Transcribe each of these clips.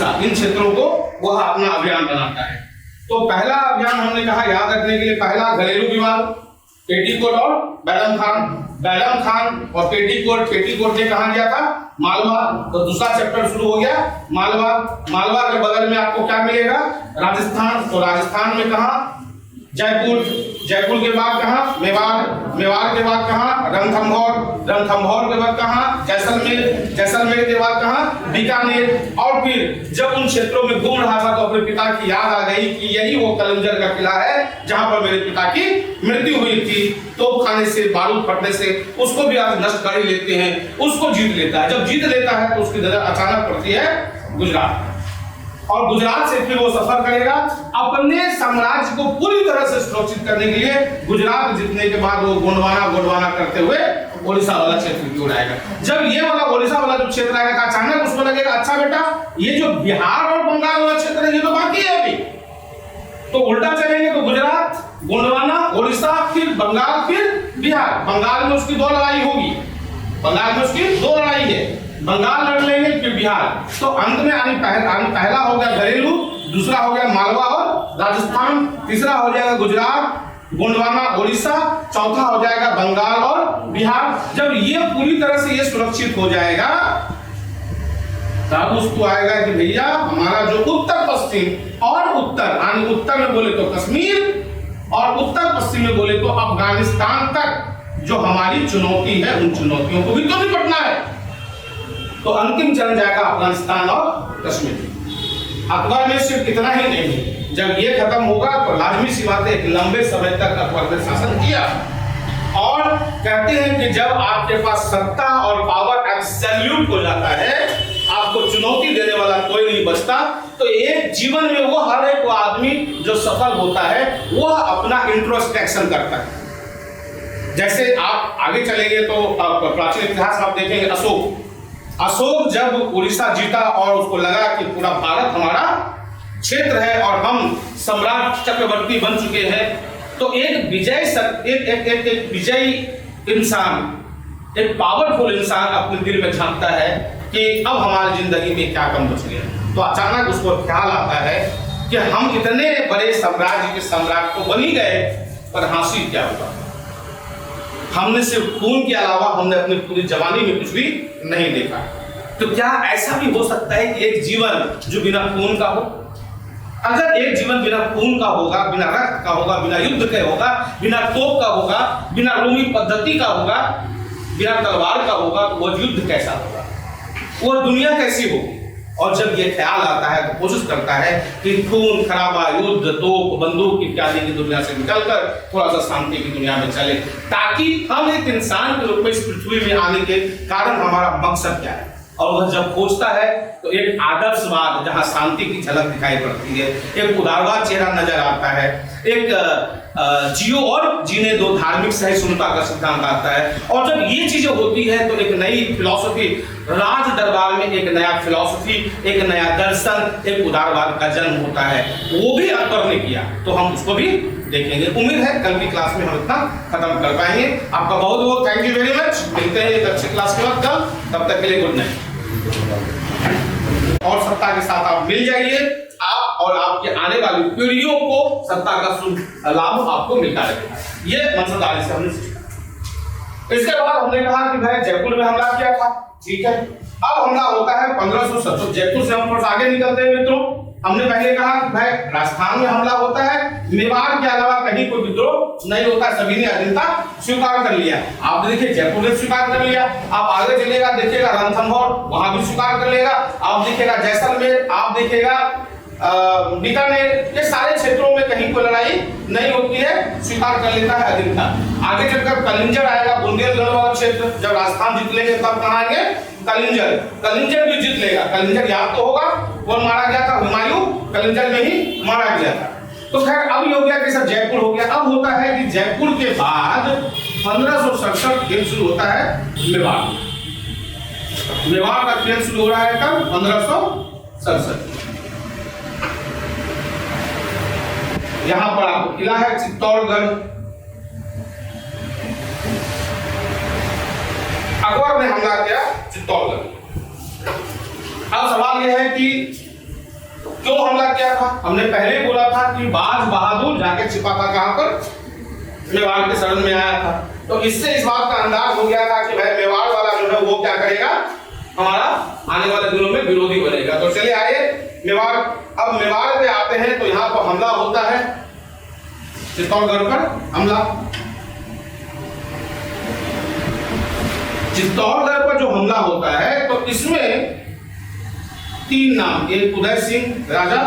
उड़ीसा, इन क्षेत्रों को वह अपना अभियान बनाता है। तो पहला अभियान हमने कहा याद रखने के लिए, पहला घरेलू विवाद, पेटीकोट और बैरम खान और पेटीकोट ने कहा गया था मालवा। तो दूसरा चैप्टर शुरू हो गया मालवा के बगल में आपको क्या मिलेगा, राजस्थान। तो राजस्थान में कहा जयपुर के बाद कहा मेवाड़ के बाद कहा रणथंभौर के बाद कहा जैसलमेर के बाद कहा बीकानेर। और फिर जब उन क्षेत्रों में घूम रहा था तो अपने पिता की याद आ गई कि यही वो कलिंजर का किला है जहां पर मेरे पिता की मृत्यु हुई थी। तोप खाने से, बारूद फटने से उसको भी आज नष्ट कर ही लेते हैं, उसको जीत लेता है। जब जीत लेता है तो उसकी नजर अचानक पड़ती है गुजरात, और गुजरात से फिर वो सफर करेगा अपने साम्राज्य को पूरी तरह से सुरक्षित करने के लिए। गुजरात जीतने के बाद वो गोंडवाना करते हुए ओडिशा वाला क्षेत्र की ओर आएगा। जब ये वाला ओडिशा वाला जो क्षेत्र आएगा अचानक उसको लगेगा अच्छा बेटा ये जो बिहार और बंगाल वाला क्षेत्र है ये तो बाकी है अभी, तो उल्टा चलेंगे तो गुजरात, गोंडवाना, ओडिशा, फिर बंगाल, फिर बिहार। बंगाल में उसकी दो लड़ाई होगी, बंगाल लड़ लेंगे फिर बिहार। तो अंत में पहला हो गया घरेलू, दूसरा हो गया मालवा और राजस्थान, तीसरा हो जाएगा गुजरात, गोंडवाना, ओडिशा, चौथा हो जाएगा बंगाल और बिहार। जब ये पूरी तरह से ये सुरक्षित हो जाएगा तब उसको आएगा कि भैया हमारा जो उत्तर पश्चिम और उत्तर में बोले तो कश्मीर और उत्तर पश्चिम में बोले तो अफगानिस्तान तक जो हमारी चुनौती है उन चुनौतियों को भी तो निपटना है। तो अंतिम चरण जाएगा अफगानिस्तान और कश्मीर। अकबर ने सिर्फ इतना ही नहीं, जब ये खत्म होगा तो लाजमी सी बात है एक लंबे समय तक अकबर ने शासन किया। और कहते हैं कि जब आपके पास सत्ता और पावर एब्सोल्यूट हो जाता है, आपको चुनौती देने वाला कोई नहीं बचता, तो एक जीवन में वो हर एक आदमी जो सफल होता है वह अपना इंट्रोस्पेक्शन करता है। जैसे आप आगे चलेंगे तो प्राचीन इतिहास आप देखेंगे अशोक जब उड़ीसा जीता और उसको लगा कि पूरा भारत हमारा क्षेत्र है और हम सम्राट चक्रवर्ती बन चुके हैं, तो एक विजयी इंसान, एक पावरफुल इंसान अपने दिल में झांकता है कि अब हमारी जिंदगी में क्या कम बच गया। तो अचानक उसको ख्याल आता है कि हम इतने बड़े साम्राज्य के सम्राट तो बन ही गए, पर हासिल क्या होगा। हमने सिर्फ खून के अलावा हमने अपनी पूरी जवानी में कुछ भी नहीं देखा। तो क्या ऐसा भी हो सकता है कि एक जीवन जो बिना खून का हो? अगर एक जीवन बिना खून का होगा, बिना रक्त का होगा, बिना युद्ध के होगा, बिना तोप का होगा, बिना रोमी पद्धति का होगा, बिना तलवार का होगा, तो वह युद्ध कैसा होगा, वह दुनिया कैसी होगी। और जब ये ख्याल आता है तो कोशिश करता है कि खून खराबा, युद्ध, तोप, बंदूक इत्यादि की दुनिया से निकलकर थोड़ा सा शांति की दुनिया में चले, ताकि हम एक इंसान के रूप में इस पृथ्वी में आने के कारण हमारा मकसद क्या है। और वह जब खोजता है तो एक आदर्शवाद जहां शांति की झलक दिखाई पड़ती है, एक उदारवाद चेहरा नजर आता है, एक जियो और जीने दो धार्मिक सहिष्णुता का सिद्धांत आता है। और जब ये चीजें होती है तो एक नई फिलॉसफी, राज दरबार में एक नया फिलॉसफी, एक नया दर्शन, एक उदारवाद का जन्म होता है। वो भी अकबर ने किया, तो हम उसको भी देखेंगे। उम्मीद है कल की क्लास में हम इतना खत्म कर पाएंगे। आपका बहुत बहुत थैंक यू वेरी मच। मिलते हैं एक अच्छी क्लास के बाद कल, तब तक के लिए गुड नाइट। और सत्ता के साथ आप मिल जाइए, आप और आपके आने वाली पीढ़ियों को सत्ता का शुभ लाभ आपको मिलता रहेगा। ये मनसदारी से हमने सीखा। इसके बाद हमने कहा कि भाई जयपुर में हमला किया था, ठीक है। अब हमला होता है 1570। जयपुर से हम आगे निकलते हैं मित्रों। हमने पहले कहा कि भाई राजस्थान में हमला होता है, मेवाड़ के अलावा कहीं कोई विद्रोह नहीं होता, सभी ने अधीनता स्वीकार कर लिया। आप देखिए जयपुर ने स्वीकार कर लिया, आप आगे चलेगा देखिएगा रणथंभौर वहां भी स्वीकार कर लेगा, आप देखिएगा जैसलमेर, आप देखिएगा बीकानेर, ये सारे क्षेत्रों में कहीं कोई लड़ाई नहीं होती है, स्वीकार कर लेता है अधीनता। आगे चलकर कलिंजर आएगा, बुंदेलखंड वाला क्षेत्र। जब राजस्थान जीत लेंगे तब कहां आएंगे? कलिंजर भी जीत लेगा। कलिंजर याद तो होगा, कौन मारा गया था? हुमायूं कलिंजर में ही मारा गया था। तो खैर अब ये हो गया कि सब जयपुर हो गया। अब होता है कि जयपुर के बाद 1567 खेल शुरू होता है मेवाड़। मेवाड़ का खेल शुरू हो रहा है कब? 1567। यहां पर आपको किला है चित्तौड़गढ़। अकबर ने हमला किया चित्तौड़गढ़। अब सवाल यह है कि क्यों हमला किया था? हमने पहले बोला था कि बाज बहादुर जाके छिपा था कहां पर? मेवाड़ के शरण में आया था। तो इससे इस बात का अंदाज हो गया था कि भाई मेवाड़ वाला जो है वो क्या करेगा, हमारा आने वाले दिनों में विरोधी बनेगा। तो चलिए आइए मेवाड़, अब मेवाड़ पे आते हैं। तो यहाँ पर हमला होता है, चित्तौड़गढ़ पर हमला। चित्तौड़गढ़ पर जो हमला होता है तो इसमें 3 नाम, एक उदय सिंह राजा,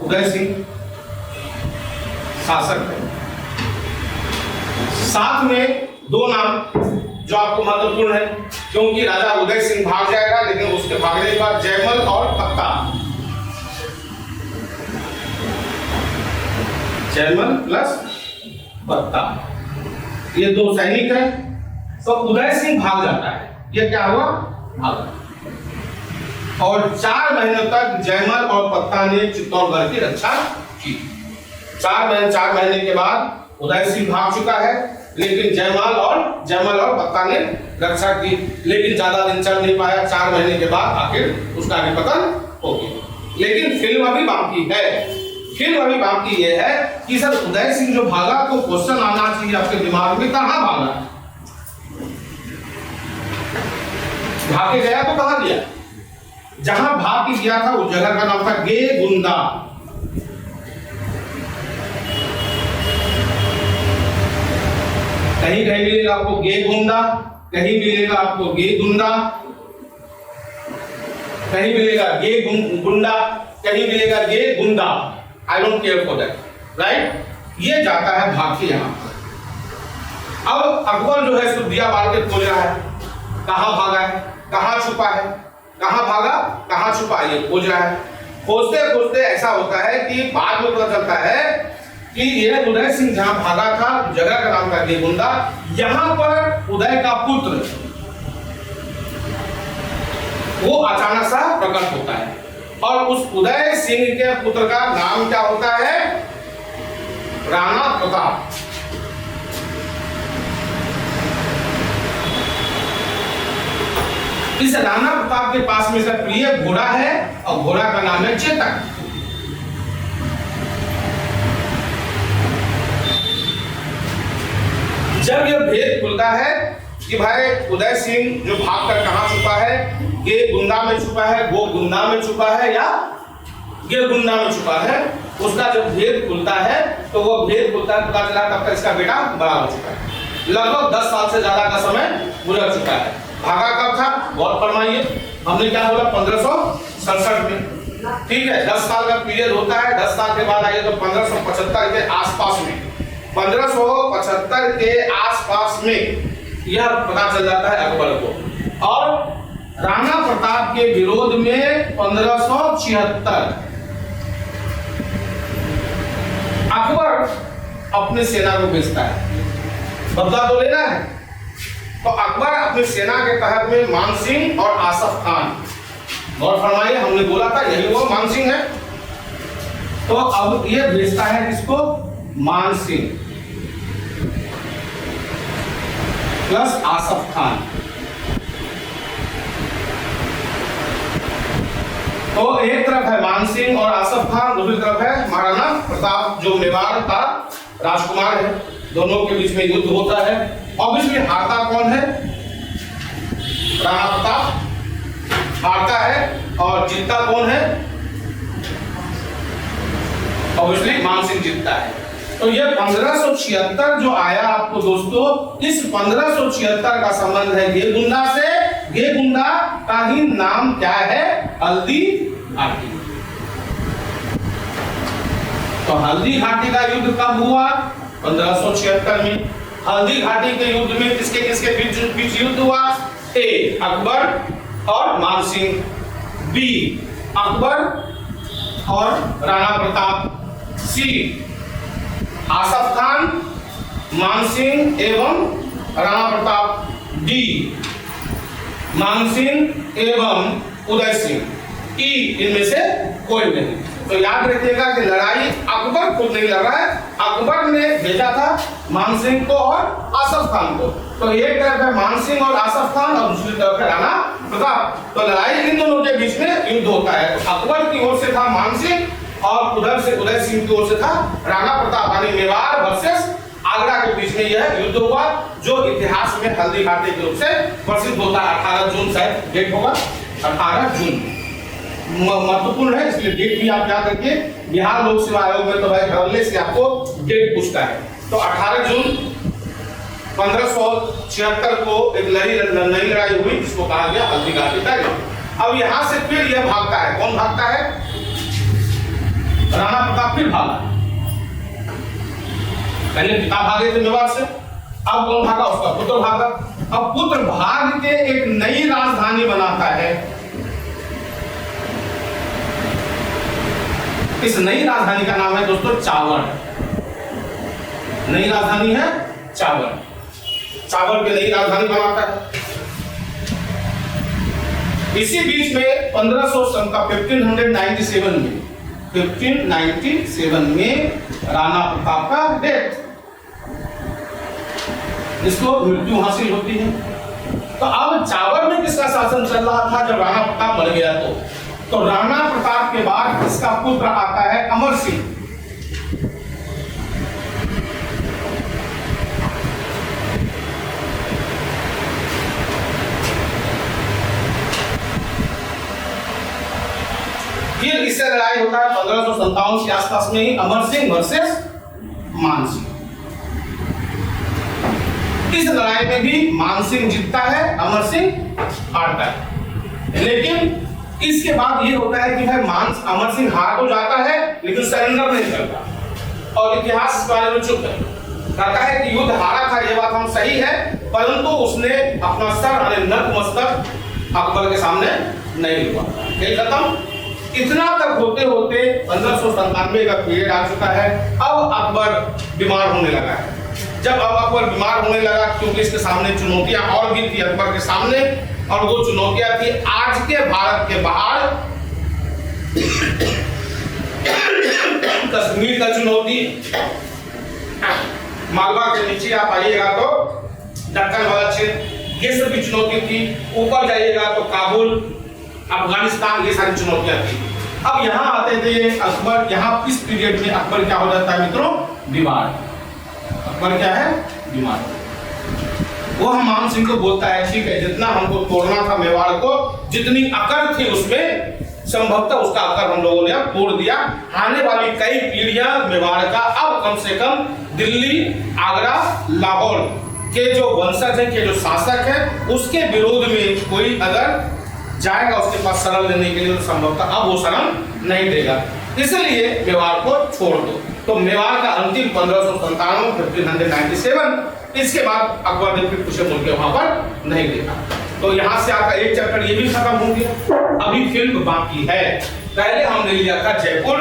उदय सिंह शासक है, साथ में 2 नाम जो आपको महत्वपूर्ण है, क्योंकि राजा उदय सिंह भाग जाएगा, लेकिन उसके भागने के बाद जयमल और पत्ता, जयमल प्लस पत्ता, ये 2 सैनिक हैं। तो उदय सिंह भाग जाता है, ये क्या हुआ, भागा। और 4 महीनों तक जयमल और पत्ता ने चित्तौड़गढ़ की रक्षा की। 4 महीने के बाद उदय सिंह भाग चुका है, लेकिन जयमल और पत्ता ने रक्षा की, लेकिन ज्यादा दिन चल नहीं पाया। 4 महीने के बाद आखिर उसका भी पतन हो गया। लेकिन फिल्म अभी बाकी है। फिल्म अभी बाकी ये है कि सर उदय सिंह जो भागा, तो क्वेश्चन आना चाहिए आपके दिमाग में, कहां भागा? भाग के गया तो कहां गया? जहां भाग के गया था उस जगह का नाम था गेगुंडा। कहीं कहीं मिलेगा आपको गेगुंडा, कहीं मिलेगा आपको गेगुंडा, कहीं मिलेगा गेगुंडा, कहीं मिलेगा गेगुंडा। I don't care for that, right? ये जाता है भाग के यहां। अब अकबर जो है सुधिया बाल के खोज रहा है, कहां भागा है, कहां छुपा है, कहां भागा, कहां छुपा, ये खोज रहा है। खोजते खोजते ऐसा होता है कि बाद में पता चलता है कि ये उदय सिंह जहां भागा था, जगह का नाम था गेगुंडा, यहां पर उदय का पुत्र वो अचानक सा प्रकट होता है। और उस उदय सिंह के पुत्र का नाम क्या होता है? राणा प्रताप। इस राणा प्रताप के पास में इसका प्रिय घोड़ा है, और घोड़ा का नाम है चेतक। जब यह भेद खुलता है कि भाई उदय सिंह जो भागकर कहां छुपा है, गेगुंडा में छुपा है, गोगुंडा में छुपा है, या गेगुंडा में छुपा है, उसका जब भेद खुलता है तो वो भेद खुलता है, पता चला तब तक इसका बेटा बड़ा हो चुका है। लगभग 10 साल से ज्यादा का समय गुजर चुका है। भागा कब था, गौर फरमाइए। हमने क्या बोला, 1567 में, ठीक है। 10 साल का पीरियड होता है। 10 साल के बाद आइए तो 1575 के आसपास में, 1575 के आसपास में यह पता चल जाता है अकबर को। और राणा प्रताप के विरोध में 1576 अकबर अपनी सेना को भेजता है, बदला तो लेना है। तो अकबर अपनी सेना के तहत में मानसिंह और आसफ खान, गौर फरमाइए, हमने बोला था यही वो मानसिंह है। तो अब ये भेजता है किसको, मानसिंह प्लस आसफ खान। तो एक तरफ है मानसिंह और आसफ खान, दूसरी तरफ है महाराणा प्रताप जो मेवाड़ का राजकुमार है। दोनों के बीच में युद्ध होता है। ऑब्वियसली हारता कौन है, राणा प्रताप हारता है, और जीतता कौन है, ऑब्वियसली मानसिंह जीतता है। तो ये 1576 जो आया आपको दोस्तों, इस 1576 का संबंध है गेगुंडा से। गेगुंडा का ही नाम क्या है, हल्दी घाटी। तो हल्दी घाटी का युद्ध कब हुआ, 1576 में। हल्दी घाटी के युद्ध में किसके किसके बीच युद्ध हुआ, ए अकबर और मानसिंह, बी अकबर और राणा प्रताप, सी आसफ खान, मानसिंह एवं राणा प्रताप, डी मानसिंह एवं उदय सिंह, ई इनमें से कोई नहीं। तो याद रखिएगा कि लड़ाई अकबर खुद नहीं लड़ रहा है, अकबर ने भेजा था मानसिंह को और आसफ खान को। तो एक तरफ है मानसिंह और आसफ खान और दूसरी तरफ है राणा प्रताप। तो लड़ाई इन दोनों के बीच में युद्ध होता है। तो अकबर की ओर से था और उधर से उदय सिंह की ओर से था राणा प्रताप यानी मेवाड़ वर्सेस आगरा के बीच में यह युद्ध हुआ, जो इतिहास में हल्दी घाटी के रूप से प्रसिद्ध होता है। 18 जून शायद डेट होगा, 18 जून महत्वपूर्ण है, इसलिए डेट भी आप याद रखिए। बिहार लोक सेवा आयोग में तो भाई धरले से आपको डेट पूछता है। तो 18 जून 1576 को एक नई लड़ाई हुई जिसको कहा गया हल्दी घाटी तक। अब यहां से फिर यह भागता है, कौन भागता है? राणा प्रताप फिर भागा। पहले पिता भागे थे मेवाड़ से, अब कौन भागा? उसका पुत्र भागा। अब पुत्र भाग के एक नई राजधानी बनाता है। इस नई राजधानी का नाम है दोस्तों चावड़। नई राजधानी है चावड़। चावड़ की नई राजधानी बनाता है। इसी बीच में 1597 में राणा प्रताप का डेथ, इसको मृत्यु हासिल होती है। तो अब चावड़ में किसका शासन चल रहा था जब राणा प्रताप मर गया? तो राणा प्रताप के बाद इसका पुत्र आता है अमर सिंह। फिर इससे लड़ाई होता है 1557 के आसपास में ही, अमर सिंह वर्सेस मान सिंह। इस लड़ाई में भी मान सिंह जीतता है, अमर सिंह हारता है। लेकिन इसके बाद ये होता है कि भाई अमर सिंह हार तो जाता है लेकिन सरेंडर नहीं करता, और इतिहास इस बारे में चुप है। कहता है कि युद्ध हारा था, ये बात हम सही है, परंतु उसने अपना सर अरे नतमस्तक अकबर के सामने नहीं हुआ। खेल खत्म। इतना तक होते होते 1597 का पीरियड आ चुका है। अब अकबर बीमार होने लगा है। जब अब अकबर बीमार होने लगा, क्योंकि इसके सामने चुनौतियां और भी थी अकबर के सामने, और वो चुनौतियां थी आज के भारत के बाहर कश्मीर का चुनौती, मालवा के नीचे आप आइएगा तो दक्कन वाला क्षेत्र, ये सब भी चुनौती थी। ऊपर जाइएगा तो काबुल, अफगानिस्तान, ये सारी चुनौतियां थी। अब यहाँ आते थे अकबर, यहाँ इस पीरियड में अकबर क्या हो जाता है मित्रों? बीमार। अकबर क्या है? बीमार। वो हम मान सिंह को बोलता है ठीक है, जितना हमको तोड़ना था मेवाड़ को, जितनी अकड़ थी उसमें, संभवतः उसका अकड़ हम लोगों ने अब तोड़ दिया। आने वाली कई पीढ़ियां मेवाड़ का अब कम से कम दिल्ली, आगरा, लाहौर के जो वंशज है, के जो शासक है, उसके विरोध में कोई अगर जाएगा उसके पास शरण लेने के लिए, तो संभवतः अब वो शरण नहीं देगा। इसलिए मेवाड़ को छोड़ दो। तो मेवाड़ का अंतिम 1597 इसके बाद अकबर ने फिर कुछ मुल्क वहां पर नहीं देखा। तो यहाँ से आपका एक चैप्टर ये भी खत्म हो गया। अभी फिल्म बाकी है। पहले हमने लिया था जयपुर,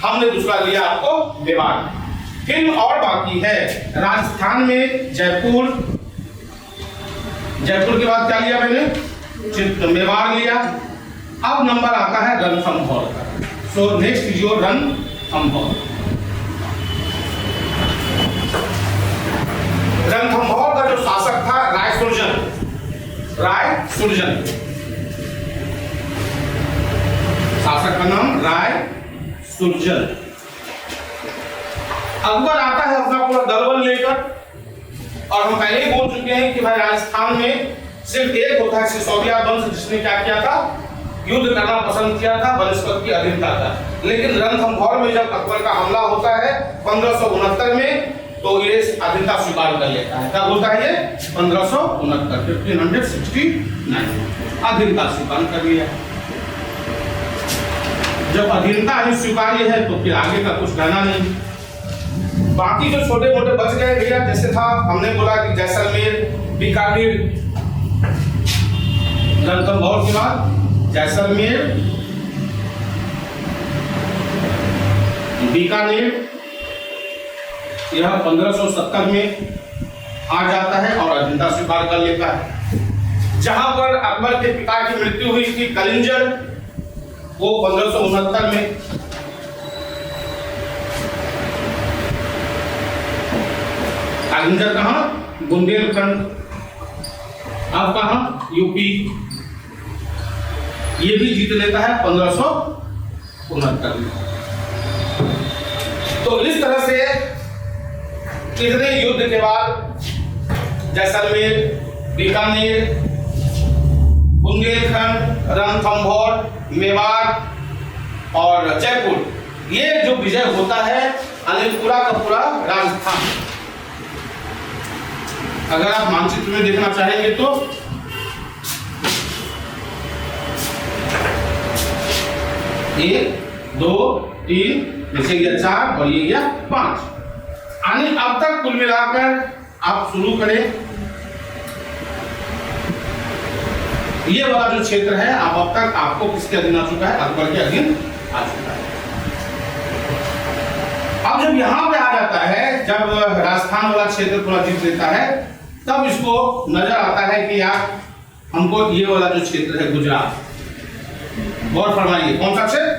हमने दूसरा लिया आपको मेवाड़। फिल्म और बाकी है। राजस्थान में जयपुर, जयपुर के बाद क्या लिया मैंने? मेवाड़ लिया। अब नंबर आता है रणथंभौर का। So next is your Ranthambore. Ranthambore का जो शासक था रायसुर्जन, शासक का नाम रायसुर्जन। अकबर आता है अपना पूरा दलबल लेकर, और हम पहले ही बोल चुके हैं कि भाई राजस्थान में सिर्फ एक होता है सिसोदिया वंश, जिसने क्या किया था? युद्ध करना पसंद किया था, बनस्पत की अधीनता था। लेकिन रणथंभौर में जब अकबर का हमला होता है 1569 में, तो ये अधीनता स्वीकार कर लेता है। कब होता है ये? 1569 अधीनता स्वीकार कर लिया। जब अधीनता ही स्वीकारी है तो फिर आगे का कुछ कहना नहीं। बाकी जो छोटे मोटे बच गए भैया, जैसे था हमने बोला कि जैसलमेर, बीकानेर, रणथंभौर के बाद जैसलमेर, बीकानेर, यह 1570 में आ जाता है और अधीनता स्वीकार कर लेता है। जहां पर अकबर के पिता की मृत्यु हुई थी कलिंजर, वो 1569 में। कलिंजर कहां? बुंदेलखंड। अब कहां? यूपी। ये भी जीत लेता है 1569 में। तो इस तरह से कितने युद्ध के बाद जैसलमेर, बीकानेर, बुंदेलखंड, रणथंभौर, मेवाड़ और जयपुर, ये जो विजय होता है यानी पूरा का पूरा राजस्थान। अगर आप मानचित्र में देखना चाहेंगे तो एक, दो, तीन, जैसे गया 4 और ये गया 5। यानी अब तक कुल मिलाकर आप शुरू करें, ये वाला जो क्षेत्र है अब तक आपको किसके अधीन आ चुका है? अकबर के अधीन आ चुका है। अब जब यहां पे आ जाता है, जब राजस्थान वाला क्षेत्र पूरा जीत लेता है, तब इसको नजर आता है कि यार हमको ये वाला जो क्षेत्र है गुजरात, गौर फरमाइए कौन सा क्षेत्र?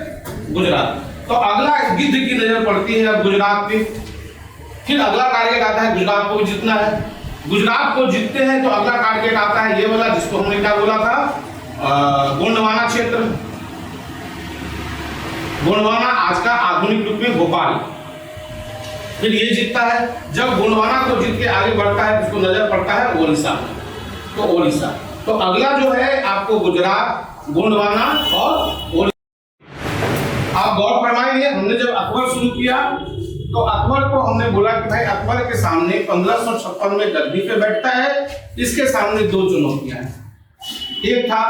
गुजरात। तो अगला गिद्ध की नजर पड़ती है अब गुजरात पे। फिर अगला टारगेट आता है गुजरात को भी जीतना है। गुजरात को जीतते हैं तो अगला टारगेट आता है ये वाला, जिसको हमने क्या बोला था? गोंडवाना क्षेत्र। गोंडवाना आज का आधुनिक रूप में भोपाल। फिर ये जीतता है। जब गोंडवाना को जीत के आगे बढ़ता है, उसको नजर पड़ता है ओडिशा। तो ओडिशा, तो अगला जो है आपको गुजरात, गोंडवाना और ओडिशा। आप गौर फरमाइए, हमने जब अकबर शुरू किया तो अकबर को हमने बोला कि भाई अकबर के सामने 1556 में गद्दी पे बैठता है, इसके सामने 2 चुनौतियां हैं। एक था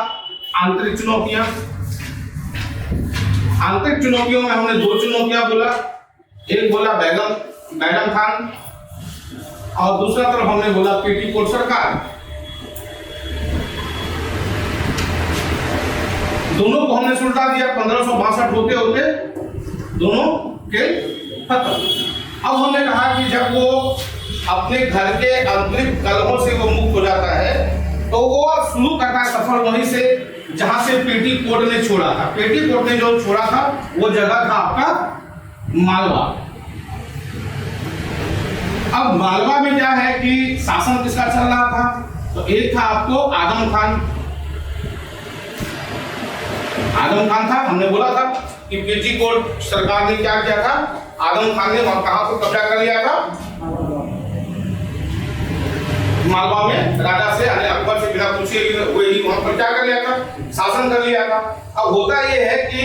आंतरिक चुनौतियां। आंतरिक चुनौतियों में हमने 2 चुनौतियां बोला। एक बोला बैगम खान और दूसरा तरफ हमने बोला पेटीकोट सरकार। दोनों को हमने सुलटा दिया। 1562 होते होते दोनों के खत्म। अब हमने कहा कि जब वो अपने घर के आंतरिक कलहों से वो मुक्त हो जाता है, तो वो शुरू करता है सफर वहीं से जहां से पेटीकोट ने छोड़ा था। पेटीकोट ने जो छोड़ा था वो जगह था आपका मालवा। अब मालवा में क्या है कि शासन किसका चल रहा था? तो एक था आपको आदम खान। आदम खान था, हमने बोला था कि पेटीकोट सरकार ने क्या किया था? आदम खान ने वहां कहां पर कब्जा कर लिया था? मालवा में राजा से, अकबर से बिना पूछे वही वहां पर क्या कर लिया था? शासन कर लिया था। अब होता यह है कि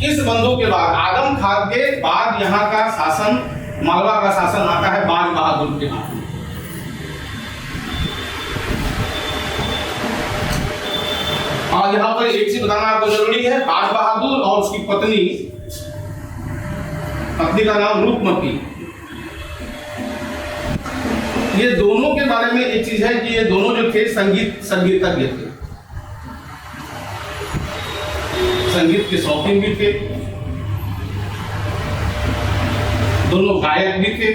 इस बंधु के बाद, आदम खान के बाद यहाँ का शासन, मालवा का शासन आता है बाज बहादुर के हाथ में। और यहाँ पर एक चीज बताना आपको जरूरी है, बाज बहादुर और उसकी पत्नी का नाम रूपमती, ये दोनों के बारे में एक चीज है कि ये दोनों जो थे संगीतज्ञ थे, संगीत के शौकीन भी थे, दोनों गायक भी थे।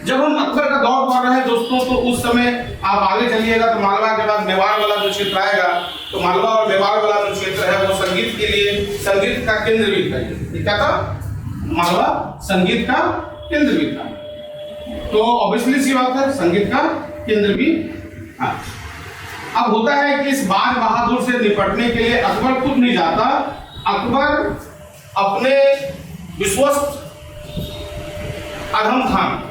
जब हम अकबर का दौर पढ़ रहे हैं दोस्तों, तो उस समय आप आगे चलिएगा तो मालवा के बाद मेवाड़ वाला जो क्षेत्र आएगा, तो मालवा और मेवाड़ वाला जो क्षेत्र है वो संगीत के लिए, संगीत का केंद्र भी था। ये क्या था? मालवा संगीत का केंद्र भी था। तो ऑब्वियसली सी बात है, संगीत का केंद्र भी था। अब होता है कि इस बाज बहादुर से निपटने के लिए अकबर खुद नहीं जाता, अकबर अपने विश्वस्त आदम खान,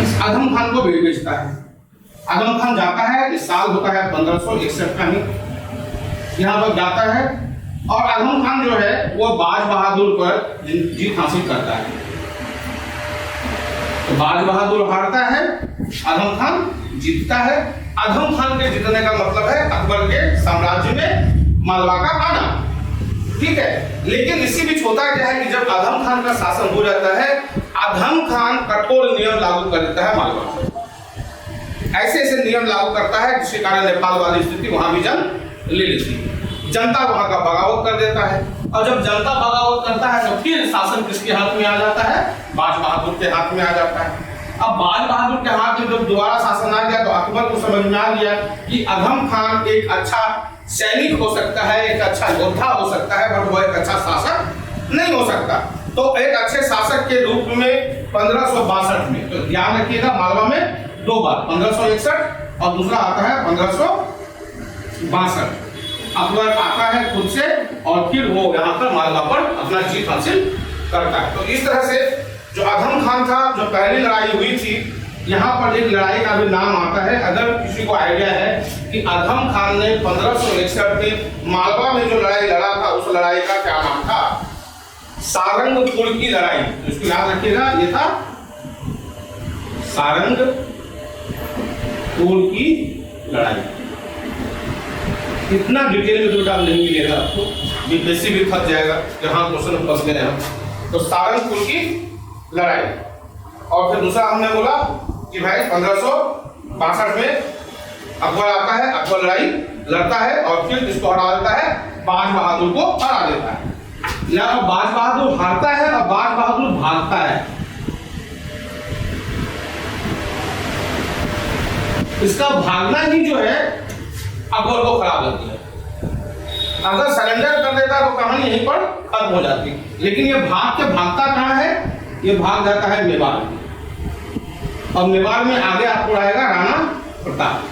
इस आदम खान को भेजता है। आदम खान जाता है, इस साल होता है 1561 का ही, यहाँ पर जाता है और आदम खान जो है वो बाज बहादुर पर जीत हासिल करता है। तो बाज बहादुर हारता है, आदम खान जीतता है। आदम खान के जीतने का मतलब है अकबर के साम्राज्य में मालवा का आना, ठीक है। लेकिन इसी बीच होता क्या है कि जब आदम खान का शासन हो जाता है, आदम खान कठोर नियम लागू कर देता है मालवा पर। ऐसे ऐसे नियम लागू करता है जिसके कारण नेपाल वाली स्थिति वहां भी जंग ले लेती है। जनता वहां का बगावत कर देता है, और जब जनता बगावत करता है तो फिर शासन किसके हाथ में आ जाता है? बाज बहादुर के हाथ में आ जाता है। अब बाज बहादुर के हाथ में जब दोबारा शासन आ गया तो अकबर को समझ में आ गया कि आदम खान एक अच्छा सैनिक हो सकता है, एक अच्छा योद्धा हो सकता है, बट वो एक अच्छा शासक नहीं हो सकता। तो एक अच्छे शासक के रूप में 1562 में, तो ध्यान रखिएगा मालवा में 2 बार, 1561 और दूसरा आता है 1562। अकबर आता है खुद से और फिर वो यहाँ पर मालवा पर अपना जीत हासिल करता है। तो इस तरह से जो अधम खान था, जो पहली लड़ाई हुई थी, यहाँ पर एक लड़ाई का भी नाम आता है। अगर किसी को आइडिया है कि अधम खान ने 1561 में मालवा में जो लड़ाई लड़ा था, उस लड़ाई का क्या नाम था? सारंगपुर की लड़ाई। तो इसको याद रखिएगा, ये था सारंगपुर की लड़ाई। इतना डिटेल में तो नहीं मिलेगा आपको, बीपीएससी भी थक जाएगा जहां क्वेश्चन फंस गए हैं। तो सारंगपुर की लड़ाई। और फिर दूसरा हमने बोला कि भाई 1562 में अकबर आता है, अकबर लड़ाई लड़ता है और फिर इसको हरा देता है, बाज बहादुर को हरा देता है। या बाज बहादुर हारता है और बाज बहादुर भागता है। इसका भागना ही जो है अकबर को खराब लगती है। अगर सरेंडर कर देता तो कहानी यहीं पर खत्म हो जाती, लेकिन ये भाग के भागता कहाँ है? ये भाग जाता है मेवाड़ में। और मेवाड़ में आगे आपको आएगा राणा प्रताप,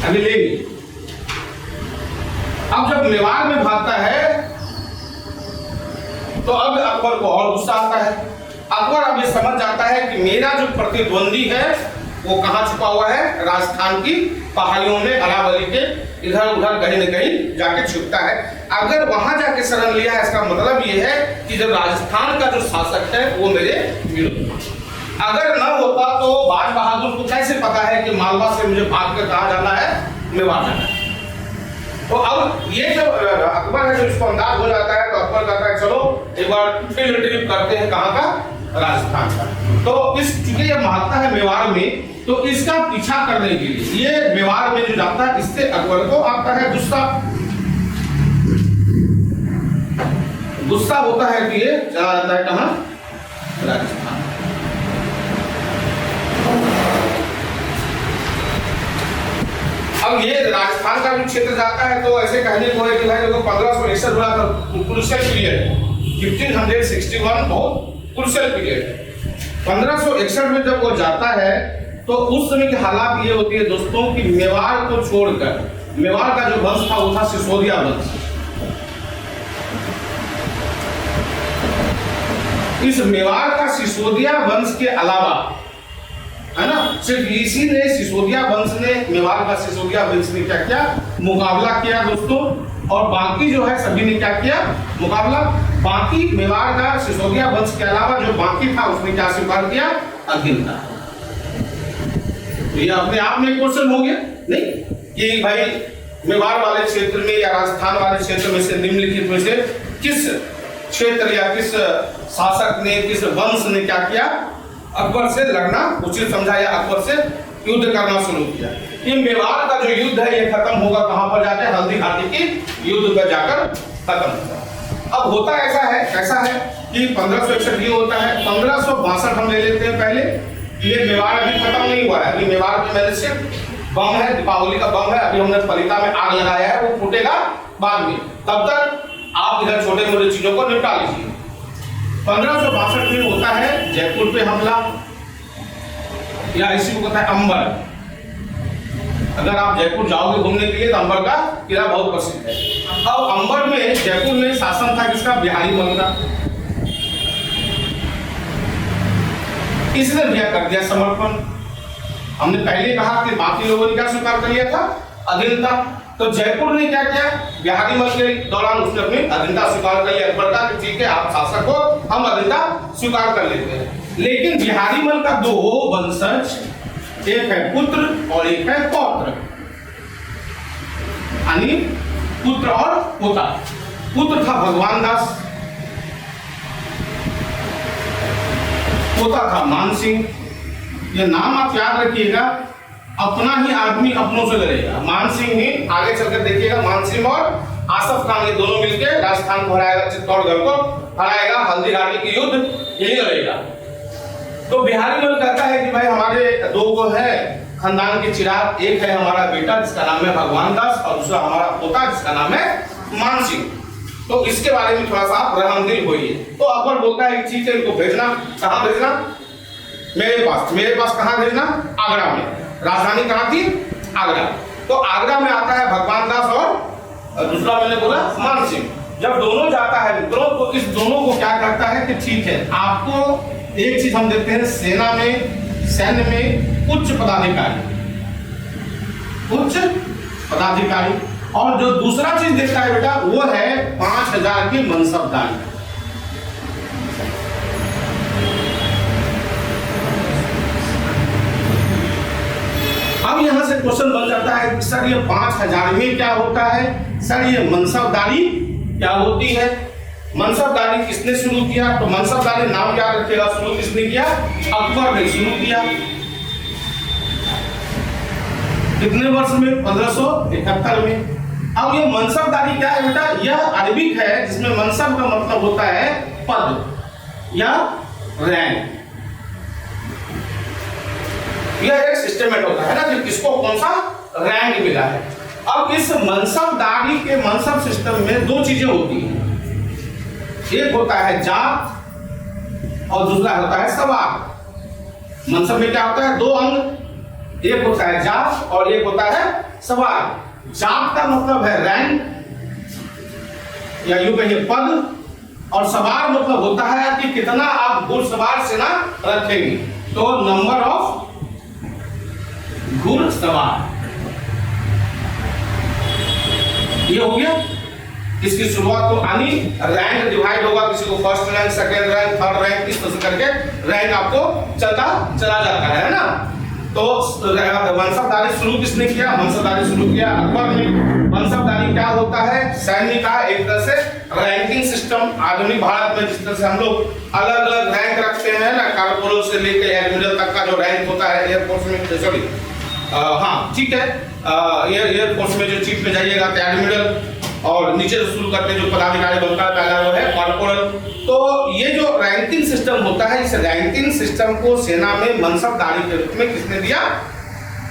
अभी लेंगे। अब जब मेवाड़ में भागता है तो अब अकबर को और गुस्सा आता है। अकबर अब ये समझ जाता है कि मेरा जो प्रतिद्वंदी है वो कहाँ छुपा हुआ है? राजस्थान की पहाड़ियों में, अरावली के इधर उधर कहीं न कहीं जाके छुपता है। अगर वहां जाके शरण लिया है, इसका मतलब ये है कि जब राजस्थान का जो शासक है वो मेरे विरुद्ध। अगर न होता तो बाज बहादुर को कैसे पता है कि मालवा से मुझे भाग कर कहाँ जाना है? मेवाड़ जाना है। तो अब ये जो अकबर है, जो इसको अंदाज हो जाता है, तो अकबर कहता है चलो एक बार फील्ड ट्रिप करते हैं। कहाँ का? राजस्थान का। तो इस चूंकि ये भागता है मेवाड़ में, तो इसका पीछा करने के लिए ये मेवाड़ में जो जाता है, इससे अकबर को आता है गुस्सा। गुस्सा होता है कि ये चला जाता है कहाँ? राजस्थान। अब ये राजस्थान का भी क्षेत्र जाता है, तो ऐसे कहने को है कि भाई देखो 1561 हुआ था, क्रूशियल पीरियड, 1561 बहुत क्रूशियल पीरियड है। 1561 में जब वो जाता है तो उस समय की हालात ये होती है दोस्तों कि मेवाड़ को छोड़कर, मेवाड़ का जो वंश था वो था सिसोदिया वंश। इस मेवाड़ का सिसोदिया वंश के अलावा, है ना, सिर्फ इसी ने सिसोदिया वंश ने, मेवाड़ का सिसोदिया वंश ने क्या किया? मुकाबला किया दोस्तों। और बाकी जो है सभी ने क्या किया? मुकाबला। बाकी मेवाड़ का सिसोदिया वंश के अलावा जो बाकी था उसने क्या स्वीकार किया? अधीनता। तो ये अपने आप में क्वेश्चन हो गया नहीं कि भाई मेवाड़ वाले क्षेत्र में या राजस्थान वाले क्षेत्र में से निम्नलिखित में से किस क्षेत्र या किस शासक ने, किस वंश ने क्या किया? अकबर से लड़ना उचित समझा या अकबर से युद्ध करना शुरू किया। ये मेवाड़ का जो युद्ध है ये खत्म होगा कहां पर जाके? हल्दी घाटी की युद्ध पर जाकर खत्म होगा। अब होता ऐसा है कि 1561 ये होता है, 1562 हम ले लेते हैं पहले। ये मेवाड़ अभी खत्म नहीं हुआ है, अभी मेवाड़ में मैंने सिर्फ बम है, दीपावली का बम है, अभी हमने पलिता में आग लगाया है, वो फूटेगा बाद में। तब तक आप इधर छोटे मोटे चीजों को निपटा लीजिए। 1562 में होता है जयपुर पे हमला, या इसी को कहता है अंबर। अगर आप जयपुर जाओगे घूमने के लिए तो अंबर का किला बहुत प्रसिद्ध है। अब अंबर में, जयपुर में शासन था किसका? बिहारी मल का। इसने क्या कर दिया? समर्पण। हमने पहले कहा कि बाकी लोगों ने क्या स्वीकार कर लिया था? अधीनता। तो जयपुर ने क्या किया? बिहारी मल के दौरान उसने अपनी अधीनता स्वीकार कर लिया अकबर का कि ठीक है आप शासक हो, हम अधीनता स्वीकार कर लेते हैं। लेकिन बिहारी मल का दो वंशज, एक है पुत्र और एक है पौत्र, यानी पुत्र और पोता। पुत्र था भगवान दास, पोता था मान सिंह। ये नाम आप याद रखिएगा, अपना ही आदमी अपनों से लड़ेगा। मान सिंह ही आगे चलकर देखिएगा, मान सिंह और आसफ खान ये दोनों मिलकर राजस्थान को हराएगा, चित्तौड़गढ़ को हराएगा, हल्दी घाटी की युद्ध यही लड़ेगा। तो बिहारी मल कहता है कि भाई हमारे दो को है खानदान के चिराग, एक है हमारा बेटा जिसका नाम है भगवान दास और दूसरा हमारा पोता जिसका नाम है मान सिंह। तो इसके बारे में थोड़ा सा रहमदिल होइए। तो अकबर बोलता है कि ठीक है इनको भेजना। कहाँ भेजना? मेरे पास कहाँ भेजना? आगरा में। राजधानी कहाँ थी? आगरा। तो आगरा में आता है भगवान दास और और दूसरा मैंने बोला मानसिक। जब दोनों जाता है मित्रों तो इस दोनों को क्या करता है कि ठीक है आपको एक चीज हम देखते हैं सेना में, सैन्य में उच्च पदाधिकारी, उच्च पदाधिकारी, और जो दूसरा चीज देखता है बेटा वो है 5000 की मनसबदारी। अब यहां से क्वेश्चन बन जाता है कि सर ये 5000 में क्या होता है, सर ये मनसबदारी क्या होती है। मनसबदारी किसने शुरू किया, तो मनसबदारी नाम क्या रखेगा, शुरू किसने किया, अकबर ने शुरू किया। कितने वर्ष में, 1571 में। अब ये मनसबदारी क्या है बेटा, यह अरबिक है जिसमें मनसब का मतलब होता है पद या रैंक। यह एक सिस्टमेट होता है ना कि किसको कौन सा रैंक मिला है। अब इस मनसबदारी के मनसब सिस्टम में दो चीजें होती हैं, एक होता है जात और दूसरा होता है सवार। मनसब में क्या होता है, दो अंग, एक होता है जात और एक होता है सवार। जात का मतलब है रैंक या यूं कहिए पद, और सवार मतलब होता है कि कितना आप घुड़सवार सेना रखेंगे, तो नंबर ऑफ घुड़सवार। ये हो गया इसकी शुरुआत। तो यानी रैंक डिवाइड होगा, किसी को first rank, second rank, third rank, इस तरह से करके रैंक आपको चलता चला जाता है ना। तो मनसबदारी शुरू किसने किया, मनसबदारी शुरू किया अकबर ने। मनसबदारी क्या होता है, सैन्य का एक तरह से रैंकिंग सिस्टम। आधुनिक भारत में जिस तरह से हम लोग अलग अलग रैंक रखते हैं ना, कॉर्पोरल से लेकर एडमिरल तक का जो रैंक होता है एयरफोर्स में, सॉरी हाँ ठीक है, एयरफोर्स में जो चीफ में जाइएगा तो एडमिरल, और नीचे से शुरू करते जो पदाधिकारी बनता है पहला वो है कॉर्पोरल। तो ये जो रैंकिंग सिस्टम होता है, इस रैंकिंग सिस्टम को सेना में मनसबदारी के रूप में किसने दिया,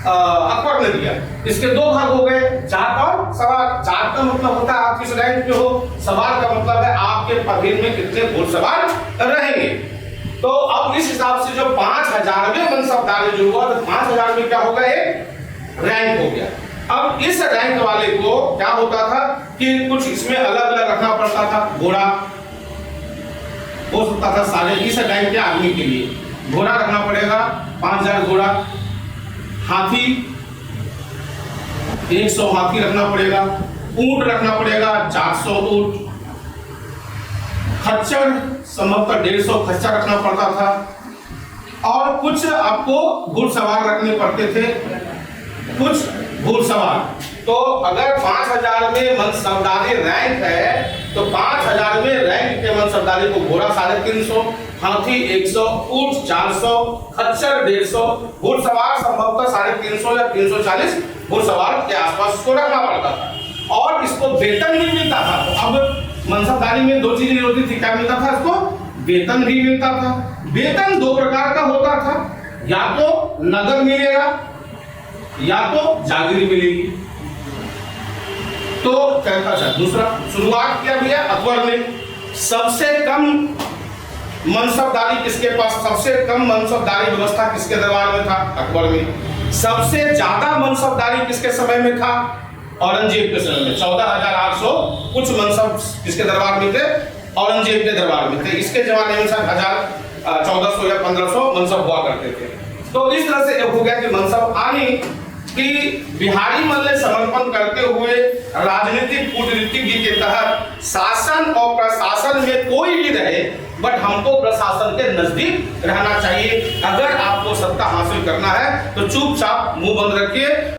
अकबर ने दिया। इसके दो भाग हो गए, जात और सवार। जात का मतलब होता है आप किस रैंक पे हो, सवार का मतलब है आपके पदवीर में कितने घुड़सवार रहेंगे। तो अब इस हिसाब से जो 5000वें मनसबदारी जो हुआ, तो 5000 में क्या होगा, एक रैंक हो गया। अब इस रैंक वाले को क्या होता था कि कुछ इसमें अलग अलग रखना पड़ता था। घोड़ा हो सकता था सारे इस रैंक के आदमी के लिए घोड़ा रखना पड़ेगा, 5000 घोड़ा। हाथी 100 हाथी रखना पड़ेगा। ऊंट रखना पड़ेगा 400 ऊंट। खच्चर संभवतः 150 खच्चर रखना पड़ता था। और कुछ आपको घुड़सवार रखने पड़ते थे, कुछ घुड़सवार। तो अगर 5000 में मनसबदारी रैंक है तो 5000वें रैंक के मनसबदारी को घोड़ा 350, हाथी 100, ऊंट 400, खच्चर 150, घुड़सवार संभवतः 350 या 340 घुड़सवार के आसपास इसको रखना पड़ता था। और इसको वेतन भी मिलता था। तो अब मनसबदारी में दो चीजें होती थी, क्या मिलता था इसको, वेतन भी मिलता था। वेतन दो प्रकार का होता था, या तो नगद मिलेगा या तो जागीर मिलेगी। तो कहता था दूसरा, शुरुआत किया भैया अकबर ने। सबसे कम मनसबदारी किसके पास, सबसे कम मनसबदारी व्यवस्था किसके दरबार में था, अकबर में। सबसे ज्यादा मनसबदारी किसके समय में था, औरंगजेब के समय में। 14,800 कुछ मनसब किसके दरबार में थे, औरंगजेब के दरबार में थे। इसके जमाने में 1400 या 1500 मनसब हुआ करते थे। तो इस तरह से हो गया कि मनसब आने कि बिहारी मन ने समर्पण करते हुए राजनीतिक कूटनीति के तहत शासन और प्रशासन में कोई भी रहे, बट हमको प्रशासन के नजदीक रहना चाहिए। अगर आपको सत्ता हासिल करना है तो चुपचाप मुंह बंद रखिए